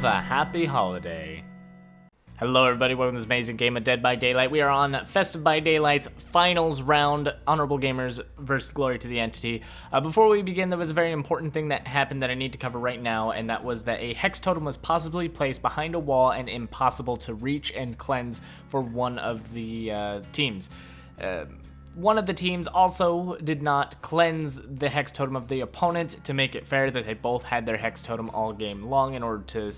a happy holiday. Hello everybody, welcome to this amazing game of Dead by Daylight. We are on Festive by Daylight's finals round, Honorable Gamers versus Glory to the Entity. Before we begin, there was a very important thing that happened that I need to cover right now, and that was that a hex totem was possibly placed behind a wall and impossible to reach and cleanse for one of the teams. One of the teams also did not cleanse the hex totem of the opponent to make it fair that they both had their hex totem all game long in order to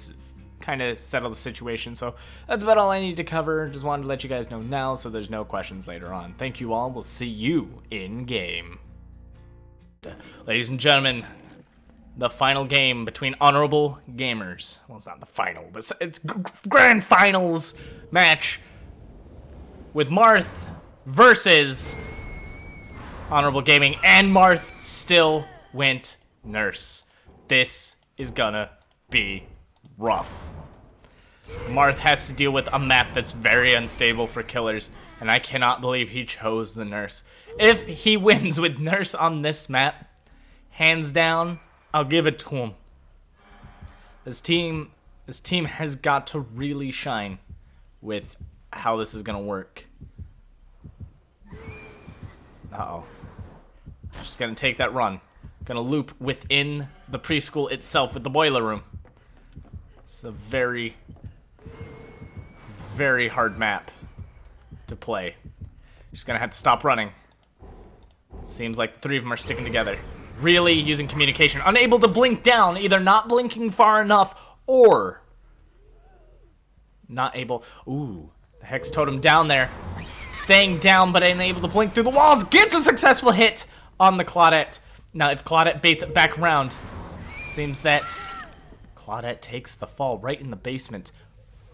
kind of settle the situation. So that's about all I need to cover. Just wanted to let you guys know now so there's no questions later on. Thank you all. We'll see you in game. Ladies and gentlemen, the final game between Honorable Gamers. Well, it's not the final, but it's grand finals match with Marth versus Honorable Gaming, and Marth still went nurse. This is gonna be rough. Marth has to deal with a map that's very unstable for killers, and I cannot believe he chose the nurse. If he wins with nurse on this map, hands down, I'll give it to him. This team has got to really shine with how this is gonna work. Uh-oh. Just gonna take that run. Gonna loop within the preschool itself with the boiler room. It's a very, very hard map to play. Just gonna have to stop running. Seems like the three of them are sticking together. Really using communication. Unable to blink down. Either not blinking far enough or not able. Ooh, the hex totem down there. Staying down, but unable to blink through the walls. Gets a successful hit on the Claudette. Now, if Claudette baits it back around, seems that Claudette takes the fall right in the basement.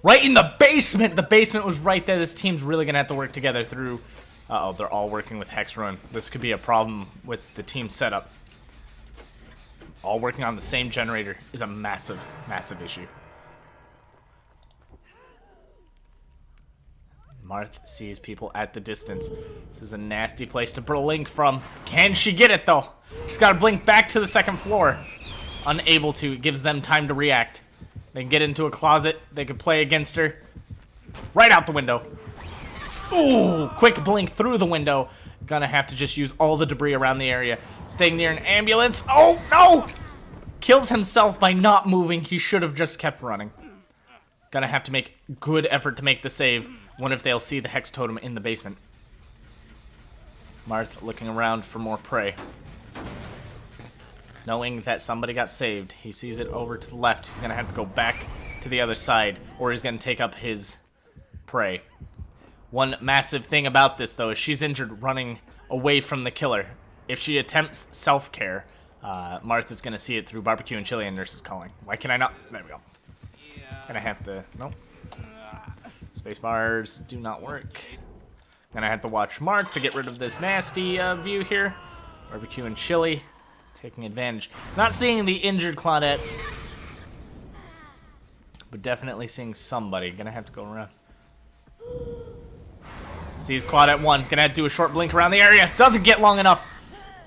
Right in the basement! The basement was right there. This team's really going to have to work together through... Uh-oh, they're all working with Hex Rune. This could be a problem with the team setup. All working on the same generator is a massive, massive issue. Marth sees people at the distance. This is a nasty place to blink from. Can she get it, though? She's got to blink back to the second floor. Unable to. It gives them time to react. They can get into a closet. They can play against her. Right out the window. Ooh, quick blink through the window. Gonna have to just use all the debris around the area. Staying near an ambulance. Oh, no! Kills himself by not moving. He should have just kept running. Gonna have to make good effort to make the save. Wonder if they'll see the hex totem in the basement. Marth looking around for more prey. Knowing that somebody got saved, he sees it over to the left. He's gonna have to go back to the other side, or he's gonna take up his prey. One massive thing about this, though, is she's injured running away from the killer. If she attempts self-care, Marth is gonna see it through barbecue and chili and nurse is calling. Why can I not? There we go. Gonna have to, nope. Space bars do not work. Gonna have to watch Mark to get rid of this nasty view here. Barbecue and chili, taking advantage. Not seeing the injured Claudette, but definitely seeing somebody. Gonna have to go around. Sees Claudette 1. Gonna have to do a short blink around the area. Doesn't get long enough.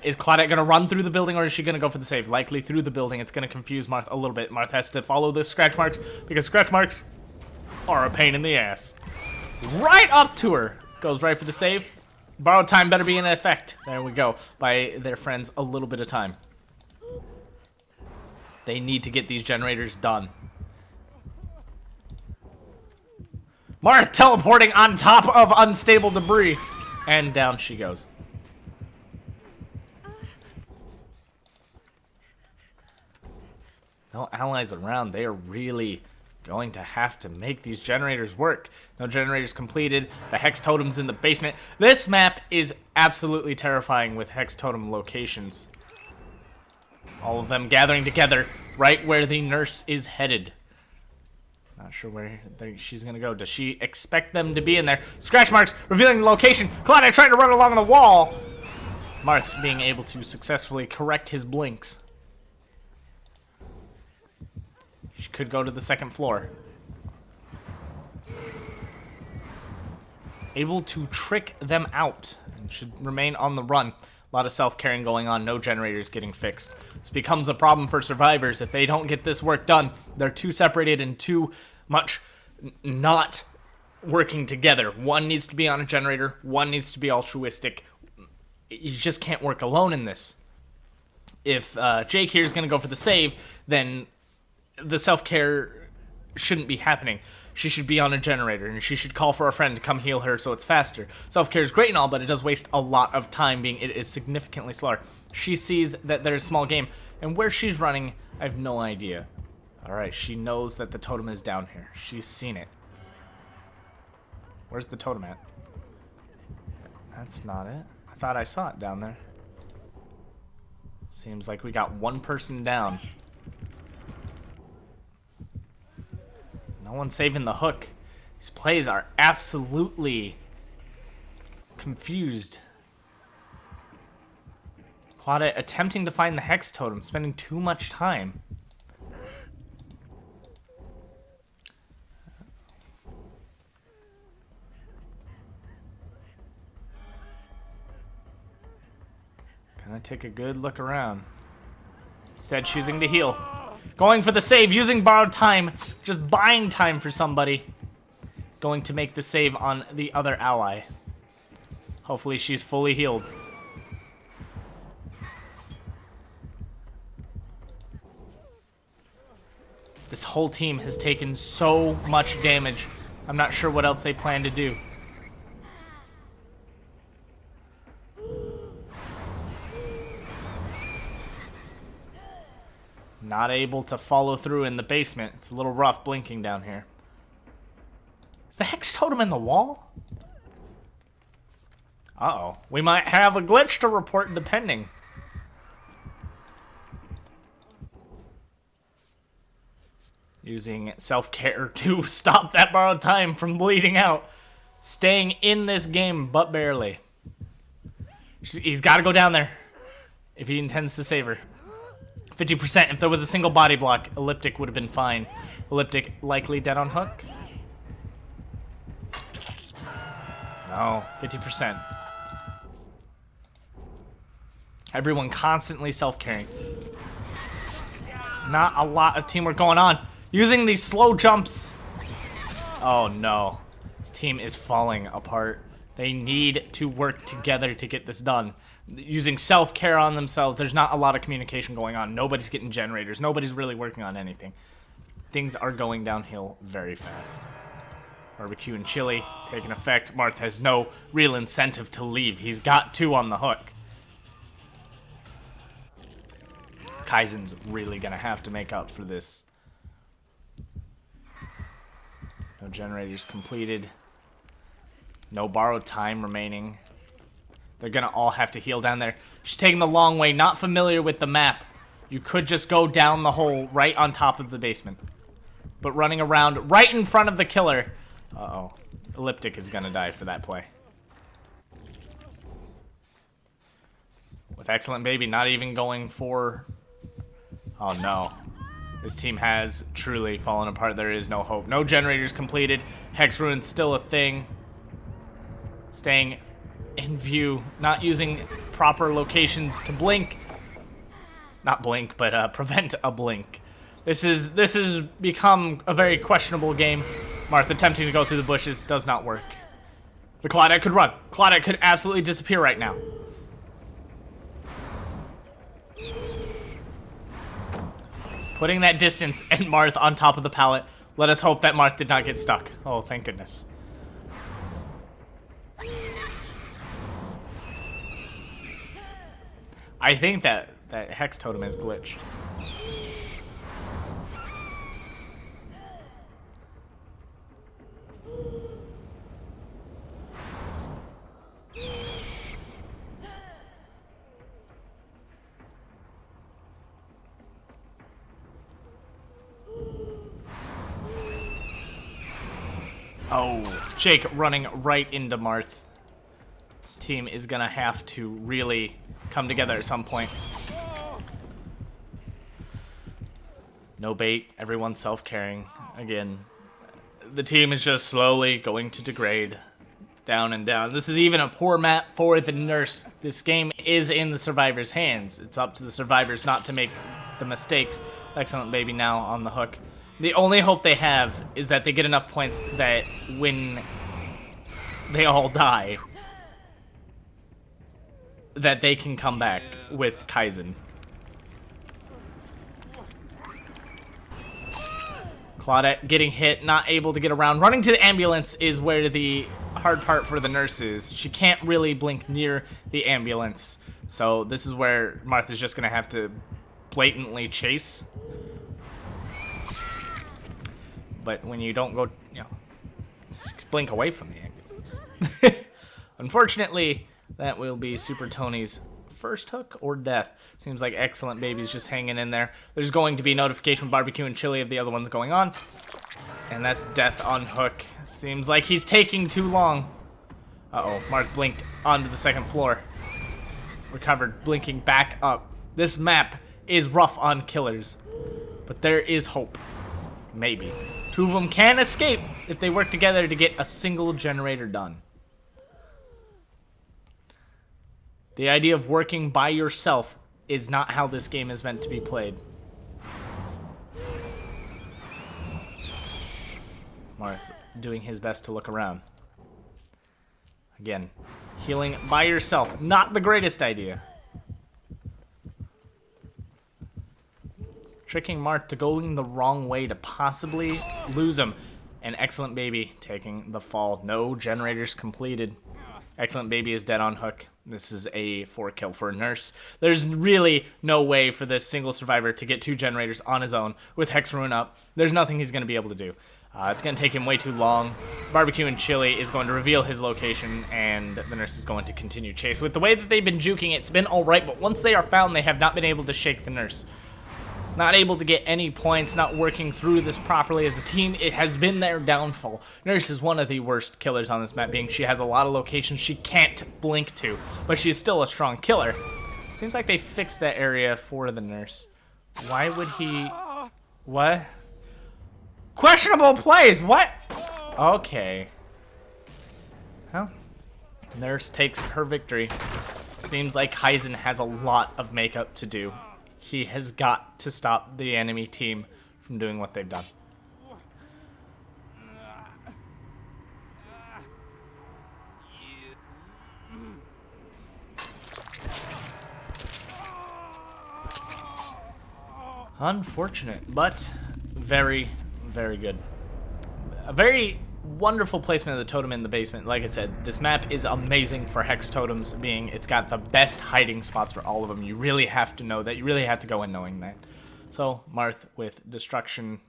Is Claudette gonna run through the building, or is she gonna go for the save? Likely through the building. It's gonna confuse Marth a little bit. Marth has to follow the scratch marks because scratch marks are a pain in the ass. Right up to her. Goes right for the save. Borrowed time better be in effect. There we go. By their friends a little bit of time. They need to get these generators done. Marth teleporting on top of unstable debris. And down she goes. No allies around. They are really going to have to make these generators work. No generators completed. The hex totem's in the basement. This map is absolutely terrifying with hex totem locations. All of them gathering together right where the nurse is headed. Not sure where she's gonna go. Does she expect them to be in there? Scratch marks revealing the location. Claudia trying to run along the wall. Marth being able to successfully correct his blinks. She could go to the second floor. Able to trick them out. And should remain on the run. A lot of self-caring going on, no generators getting fixed. This becomes a problem for survivors. If they don't get this work done, they're too separated and too much not working together. One needs to be on a generator, one needs to be altruistic. You just can't work alone in this. If Jake here is going to go for the save, then the self-care shouldn't be happening. She should be on a generator, and she should call for a friend to come heal her so it's faster. Self-care is great and all, but it does waste a lot of time, being it is significantly slower. She sees that there's a small game, and where she's running, I have no idea. Alright, she knows that the totem is down here. She's seen it. Where's the totem at? That's not it. I thought I saw it down there. Seems like we got one person down. No one's saving the hook. These plays are absolutely confused. Claudette attempting to find the hex totem, spending too much time. Gonna take a good look around. Instead, choosing to heal. Going for the save, using borrowed time, just buying time for somebody. Going to make the save on the other ally. Hopefully she's fully healed. This whole team has taken so much damage. I'm not sure what else they plan to do. Not able to follow through in the basement. It's a little rough blinking down here. Is the hex totem in the wall? Uh-oh. We might have a glitch to report depending. Using self-care to stop that borrowed time from bleeding out. Staying in this game, but barely. He's got to go down there if he intends to save her. 50%. If there was a single body block, Elliptic would have been fine. Elliptic likely dead on hook. No, 50%. Everyone constantly self-caring. Not a lot of teamwork going on. Using these slow jumps. Oh no. This team is falling apart. They need to work together to get this done. Using self-care on themselves, there's not a lot of communication going on. Nobody's getting generators. Nobody's really working on anything. Things are going downhill very fast. Barbecue and chili taking effect. Marth has no real incentive to leave. He's got two on the hook. Kaizen's really gonna have to make up for this. No generators completed. No borrowed time remaining. They're gonna all have to heal down there. She's taking the long way, not familiar with the map. You could just go down the hole right on top of the basement. But running around right in front of the killer. Uh-oh. Elliptic is gonna die for that play. With Excellent Baby not even going for... Oh no. This team has truly fallen apart. There is no hope. No generators completed. Hex Ruin's still a thing. Staying in view. Not using proper locations to blink. Not blink, but prevent a blink. This has become a very questionable game. Marth attempting to go through the bushes does not work. The Claudette could run. Claudette could absolutely disappear right now. Putting that distance and Marth on top of the pallet. Let us hope that Marth did not get stuck. Oh, thank goodness. I think that Hex Totem is glitched. Oh, Jake running right into Marth. This team is gonna have to really come together at some point. No bait, everyone's self-caring. Again, the team is just slowly going to degrade. Down and down. This is even a poor map for the nurse. This game is in the survivor's hands. It's up to the survivors not to make the mistakes. Excellent baby now on the hook. The only hope they have is that they get enough points that when they all die, that they can come back with Kaizen. Claudette getting hit, not able to get around. Running to the ambulance is where the hard part for the nurse is. She can't really blink near the ambulance. So this is where Martha's just going to have to blatantly chase. But when you don't go, you know, blink away from the ambulance. Unfortunately, that will be Super Tony's first hook or death. Seems like Excellent Baby's just hanging in there. There's going to be notification from Barbecue and Chili of the other ones going on. And that's death on hook. Seems like he's taking too long. Uh-oh, Marth blinked onto the second floor. Recovered, blinking back up. This map is rough on killers, but there is hope. Maybe. Two of them can escape if they work together to get a single generator done. The idea of working by yourself is not how this game is meant to be played. Marth's doing his best to look around. Again, healing by yourself, not the greatest idea. Tricking Marth to going the wrong way to possibly lose him. And Excellent Baby taking the fall. No generators completed. Excellent Baby is dead on hook. This is a 4-kill for a nurse. There's really no way for this single survivor to get 2 generators on his own with Hex Ruin up. There's nothing he's going to be able to do. It's going to take him way too long. Barbecue and Chili is going to reveal his location, and the nurse is going to continue chase. With the way that they've been juking, it's been alright, but once they are found, they have not been able to shake the nurse. Not able to get any points, not working through this properly as a team. It has been their downfall. Nurse is one of the worst killers on this map, being she has a lot of locations she can't blink to, but she is still a strong killer. Seems like they fixed that area for the nurse. Why would he... What? Questionable plays! What? Okay. Well, nurse takes her victory. Seems like Kaizen has a lot of makeup to do. He has got to stop the enemy team from doing what they've done. Unfortunate, but very, very good. A very wonderful placement of the totem in the basement. Like I said, this map is amazing for hex totems, being it's got the best hiding spots for all of them. You really have to know that. You really have to go in knowing that. So, Marth with destruction.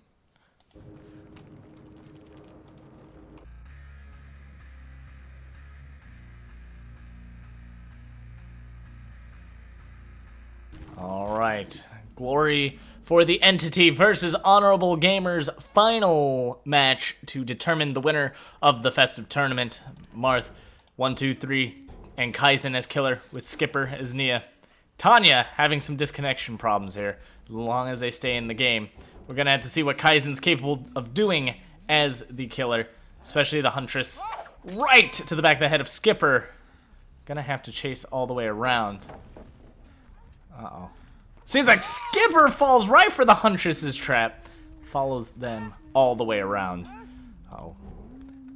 All right. Glory for the Entity versus Honorable Gamers, final match to determine the winner of the Festive tournament. Marth, 1, 2, 3, and Kaizen as killer with Skipper as Nia. Tanya having some disconnection problems here, as long as they stay in the game. We're going to have to see what Kaizen's capable of doing as the killer, especially the Huntress. Right to the back of the head of Skipper. Gonna have to chase all the way around. Uh-oh. Seems like Skipper falls right for the Huntress's trap. Follows them all the way around. Oh.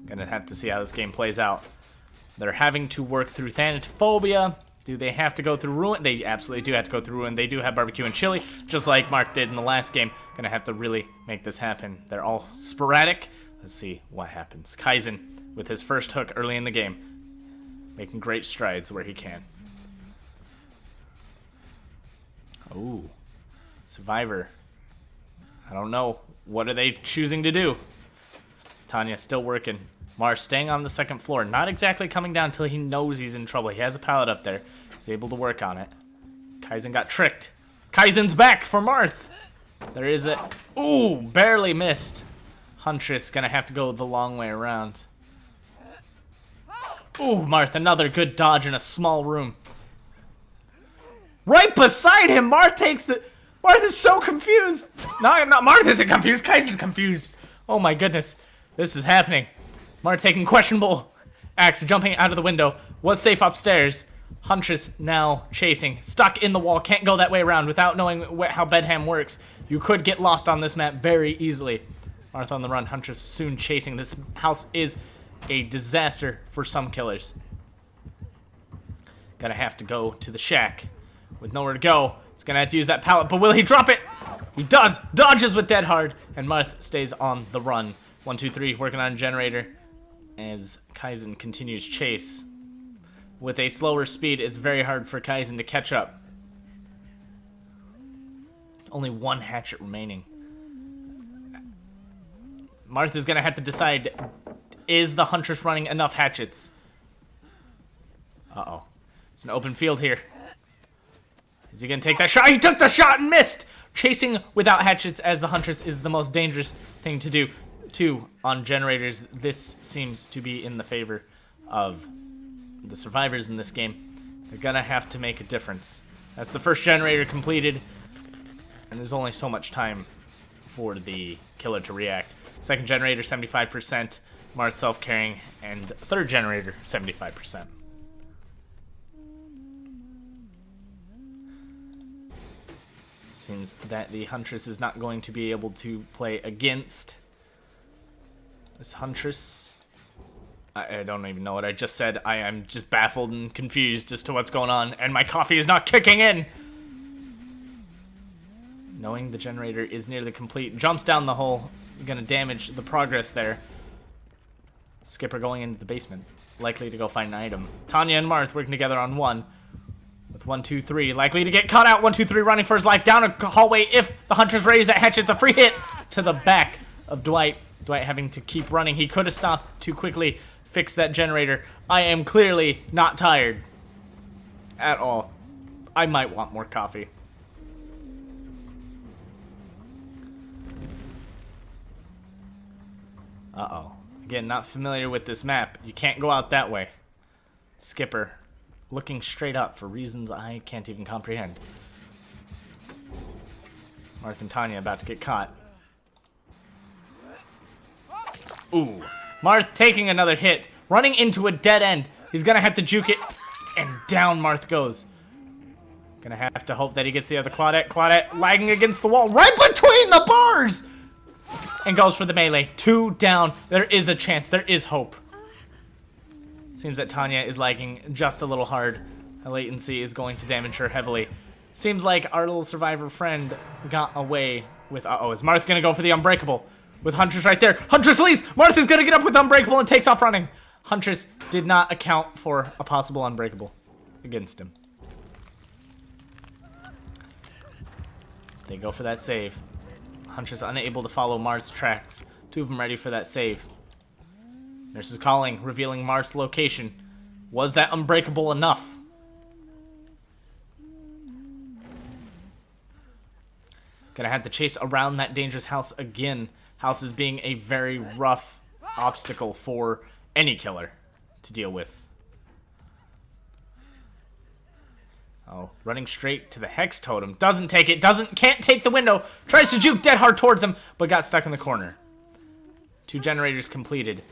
Gonna have to see how this game plays out. They're having to work through Thanatophobia. Do they have to go through Ruin? They absolutely do have to go through Ruin. They do have Barbecue and Chili, just like Mark did in the last game. Gonna have to really make this happen. They're all sporadic. Let's see what happens. Kaizen with his first hook early in the game. Making great strides where he can. Ooh, Survivor. I don't know. What are they choosing to do? Tanya still working. Mars staying on the second floor. Not exactly coming down until he knows he's in trouble. He has a pallet up there. He's able to work on it. Kaizen got tricked. Kaizen's back for Marth. There is a... Ooh, barely missed. Huntress gonna have to go the long way around. Ooh, Marth, another good dodge in a small room. Right beside him, Marth takes the... Marth is so confused. No, Marth isn't confused. Kaizen's confused. Oh my goodness. This is happening. Marth taking questionable Axe jumping out of the window. Was safe upstairs. Huntress now chasing. Stuck in the wall. Can't go that way around without knowing how Bedham works. You could get lost on this map very easily. Martha on the run. Huntress soon chasing. This house is a disaster for some killers. Gonna have to go to the shack. With nowhere to go, he's gonna have to use that pallet, but will he drop it? He does! Dodges with dead hard, and Marth stays on the run. 1, 2, 3, working on a generator. As Kaizen continues chase. With a slower speed, it's very hard for Kaizen to catch up. Only one hatchet remaining. Marth is gonna have to decide, is the Huntress running enough hatchets? Uh-oh. It's an open field here. Is he gonna take that shot? He took the shot and missed! Chasing without hatchets as the Huntress is the most dangerous thing to do. 2 on generators. This seems to be in the favor of the survivors in this game. They're gonna have to make a difference. That's the first generator completed, and there's only so much time for the killer to react. Second generator, 75%. Marth self-carrying, and third generator, 75%. Seems that the Huntress is not going to be able to play against this Huntress. I don't even know what I just said. I am just baffled and confused as to what's going on, and my coffee is not kicking in. Knowing the generator is nearly complete, jumps down the hole, gonna damage the progress there. Skipper going into the basement, likely to go find an item. Tanya and Marth working together on 1. With 1, 2, 3, likely to get caught out. 1, 2, 3, running for his life down a hallway. If the Huntress raise that hatchet, it's a free hit to the back of Dwight. Dwight having to keep running. He could have stopped too quickly. Fix that generator. I am clearly not tired at all. I might want more coffee. Uh-oh. Again, not familiar with this map. You can't go out that way. Skipper looking straight up for reasons I can't even comprehend. Marth and Tanya about to get caught. Ooh. Marth taking another hit. Running into a dead end. He's gonna have to juke it. And down Marth goes. Gonna have to hope that he gets the other Claudette. Claudette lagging against the wall right between the bars! And goes for the melee. 2 down. There is a chance. There is hope. Seems that Tanya is lagging just a little hard. A latency is going to damage her heavily. Seems like our little survivor friend got away with... Uh-oh, is Marth gonna go for the Unbreakable? With Huntress right there. Huntress leaves! Marth is gonna get up with Unbreakable and takes off running. Huntress did not account for a possible Unbreakable against him. They go for that save. Huntress unable to follow Marth's tracks. 2 of them ready for that save. Nurse is calling, revealing Marth's location. Was that Unbreakable enough? Gonna have to chase around that dangerous house again. House is being a very rough obstacle for any killer to deal with. Oh, running straight to the Hex Totem. Doesn't take it, can't take the window. Tries to juke dead hard towards him, but got stuck in the corner. 2 generators completed.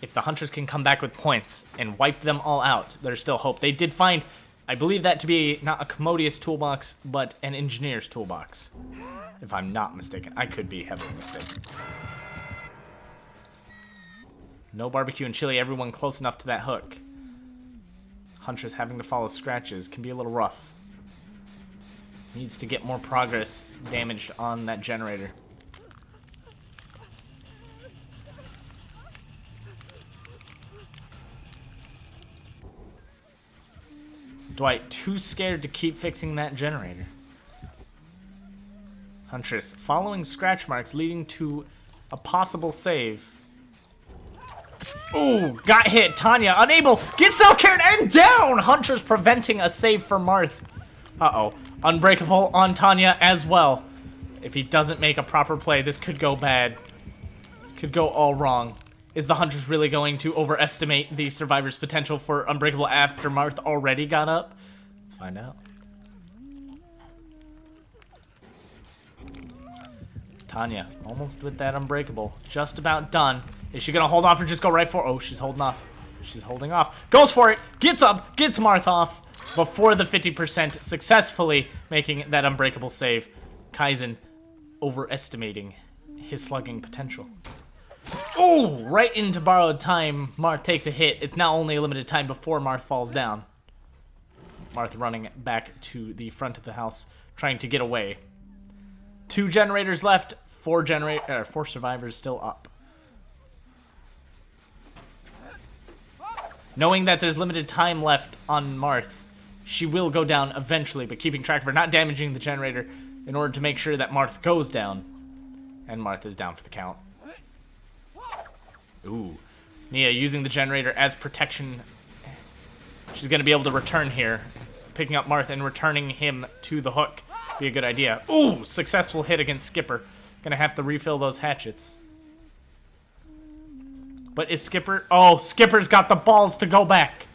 If the Huntress can come back with points and wipe them all out, there's still hope. They did find, I believe that to be not a Commodious toolbox, but an engineer's toolbox. If I'm not mistaken. I could be heavily mistaken. No barbecue and chili, everyone close enough to that hook. Huntress having to follow scratches can be a little rough. Needs to get more progress damaged on that generator. Dwight too scared to keep fixing that generator. Huntress following scratch marks leading to a possible save. Ooh, got hit. Tanya unable. Gets self-carried and down. Huntress preventing a save for Marth. Uh-oh. Unbreakable on Tanya as well. If he doesn't make a proper play, this could go bad. This could go all wrong. Is the Huntress really going to overestimate the survivor's potential for Unbreakable after Marth already got up? Let's find out. Tanya, almost with that Unbreakable. Just about done. Is she gonna hold off or just go right for... Oh, she's holding off. She's holding off. Goes for it. Gets up. Gets Marth off before the 50%, successfully making that unbreakable save. Kaizen overestimating his slugging potential. Ooh, right into borrowed time. Marth takes a hit. It's now only a limited time before Marth falls down. Marth running back to the front of the house, trying to get away. 2 generators left. 4 survivors still up. Knowing that there's limited time left on Marth, she will go down eventually, but keeping track of her, not damaging the generator in order to make sure that Marth goes down. And Marth is down for the count. Ooh. Nia using the generator as protection. She's going to be able to return here. Picking up Marth and returning him to the hook. Be a good idea. Ooh, successful hit against Skipper. Gonna have to refill those hatchets. But is Skipper... Oh, Skipper's got the balls to go back.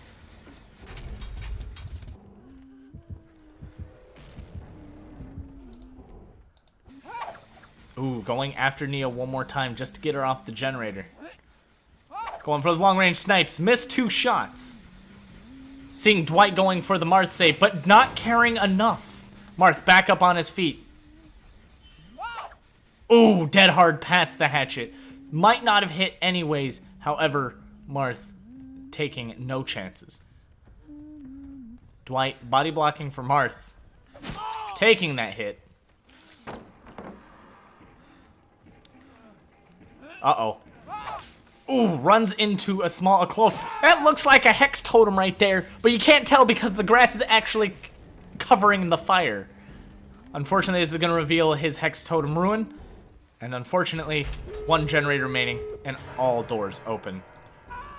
Ooh, going after Nia one more time just to get her off the generator. Going for those long-range snipes. Missed 2 shots. Seeing Dwight going for the Marth save, but not caring enough. Marth back up on his feet. Ooh, dead hard past the hatchet. Might not have hit anyways. However, Marth taking no chances. Dwight body blocking for Marth. Taking that hit. Uh-oh. Ooh, runs into a small close. That looks like a hex totem right there, but you can't tell because the grass is actually covering the fire. Unfortunately, this is going to reveal his hex totem ruin. And unfortunately, 1 generator remaining and all doors open.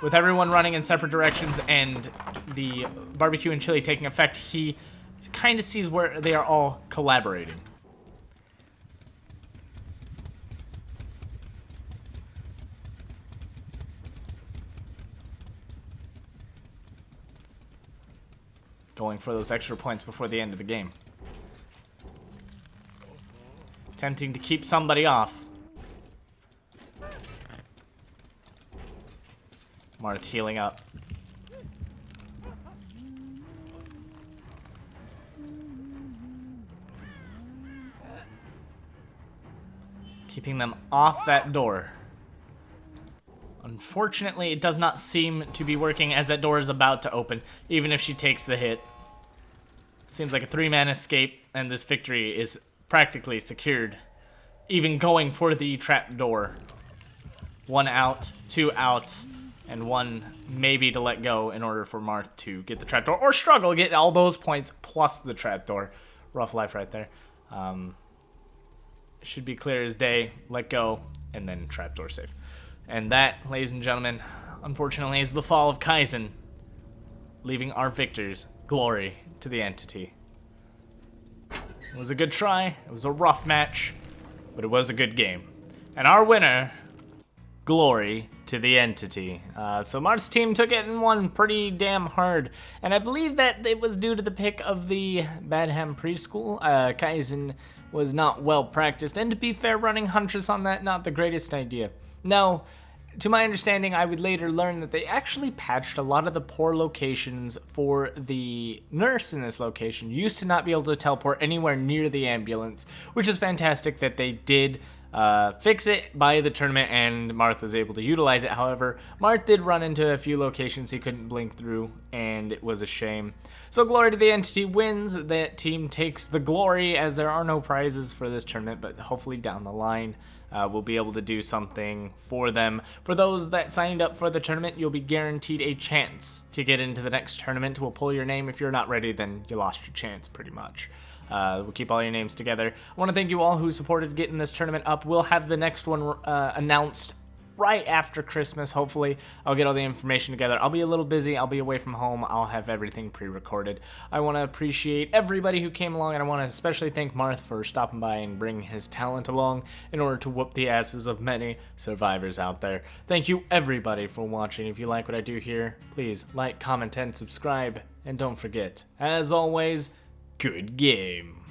With everyone running in separate directions and the barbecue and chili taking effect, he kind of sees where they are all collaborating. Going for those extra points before the end of the game. Attempting to keep somebody off. Marth healing up. Keeping them off that door. Unfortunately, it does not seem to be working as that door is about to open, even if she takes the hit. Seems like a 3-man escape, and this victory is practically secured. Even going for the trap door. 1 out, 2 out, and 1 maybe to let go in order for Marth to get the trapdoor, or struggle, get all those points plus the trapdoor. Rough life right there. Should be clear as day, let go, and then trapdoor save. And that, ladies and gentlemen, unfortunately is the fall of Kaizen, leaving our victors glory to the entity. It was a good try, it was a rough match, but it was a good game. And our winner, glory to the entity. So Marth's team took it and won pretty damn hard. And I believe that it was due to the pick of the Badham preschool. Kaizen was not well practiced, and to be fair, running Huntress on that, not the greatest idea. Now, to my understanding, I would later learn that they actually patched a lot of the poor locations for the nurse in this location. Used to not be able to teleport anywhere near the ambulance, which is fantastic that they did fix it by the tournament, and Marth was able to utilize it. However, Marth did run into a few locations he couldn't blink through, and it was a shame. So glory to the entity wins. That team takes the glory, as there are no prizes for this tournament, but hopefully down the line we'll be able to do something for them. For those that signed up for the tournament, you'll be guaranteed a chance to get into the next tournament. We'll pull your name. If you're not ready, then you lost your chance pretty much. We'll keep all your names together. I want to thank you all who supported getting this tournament up. We'll have the next one announced right after Christmas, hopefully. I'll get all the information together. I'll be a little busy. I'll be away from home. I'll have everything pre-recorded. I want to appreciate everybody who came along, and I want to especially thank Marth for stopping by and bringing his talent along in order to whoop the asses of many survivors out there. Thank you, everybody, for watching. If you like what I do here, please like, comment, and subscribe. And don't forget, as always, good game.